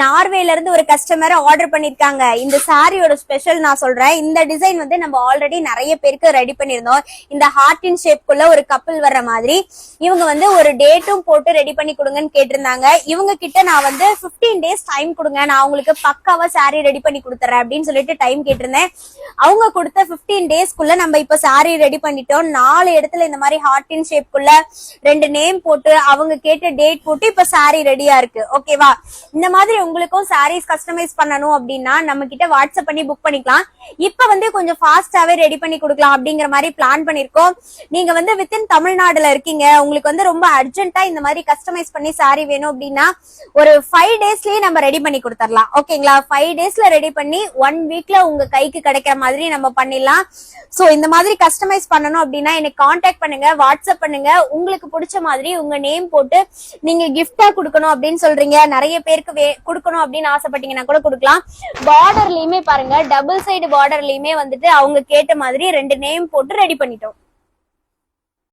நார்வேல இருந்து ஒரு customer order பண்ணிருக்காங்க. இந்த சாரியோட ஸ்பெஷல் நான் சொல்றேன். இந்த டிசைன் வந்து நம்ம ஆல்ரெடி நிறைய பேருக்கு ரெடி பண்ணிருந்தோம். இந்த ஹார்ட் இன் ஷேப்குள்ள ஒரு கப்பல் வர்ற மாதிரி இவங்க வந்து ஒரு டேட்டும் போட்டு ரெடி பண்ணி கொடுங்கன்னு கேட்டிருந்தாங்க. இவங்க கிட்ட நான் வந்து 15 days டைம் கொடுங்க, நான் உங்களுக்கு பக்காவா சாரி ரெடி பண்ணி கொடுத்துறேன் அப்படின்னு சொல்லிட்டு டைம் கேட்டிருந்தேன். அவங்க கொடுத்த 15 daysக்குள்ள நம்ம இப்ப சாரி ரெடி பண்ணிட்டோம். 4 இடத்துல இந்த மாதிரி ஹார்ட் இன் ஷேப்குள்ள 2 நேம் போட்டு அவங்க கேட்ட டேட் போட்டு இப்ப சாரி ரெடியா இருக்கு. ஓகேவா? இந்த மாதிரி உங்களுக்கும் சாரீஸ் கஸ்டமைஸ் பண்ணணும் அப்படின்னா நம்ம கிட்ட வாட்ஸ்அப் பண்ணி புக் பண்ணிக்கலாம். இப்ப வந்து கொஞ்சம் ஃபாஸ்டாவே ரெடி பண்ணி கொடுக்கலாம் அப்படிங்கிற மாதிரி பிளான் பண்ணிருக்கோம். நீங்க வந்து வித்தின் தமிழ்நாடுல இருக்கீங்க, உங்களுக்கு வந்து ரொம்ப அர்ஜென்ட்டா இந்த மாதிரி கஸ்டமைஸ் பண்ணி சாரி வேணும் அப்படின்னா ஒரு 5 daysலயே நம்ம ரெடி பண்ணி கொடுத்துடலாம். ஓகேங்களா? 5 daysல ரெடி பண்ணி 1 weekல உங்க கைக்கு கிடைக்கிற மாதிரி நம்ம பண்ணிடலாம். சோ இந்த மாதிரி கஸ்டமைஸ் பண்ணணும் அப்படின்னா எனக்கு கான்டாக்ட் பண்ணுங்க, வாட்ஸ்அப் பண்ணுங்க. உங்களுக்கு பிடிச்ச மாதிரி உங்க நேம் போட்டு நீங்க கிஃப்டா கொடுக்கணும் அப்படின்னு சொல்றீங்க, நிறைய பேருக்கு கொடுக்கணும் அப்படின்னு ஆசைப்பட்டீங்கன்னா கூட கொடுக்கலாம். பார்டர்லயுமே பாருங்க, டபுள் சைடு பார்டர்லயுமே வந்துட்டு அவங்க கேட்ட மாதிரி 2 நேம் போட்டு ரெடி பண்ணிட்டோம்.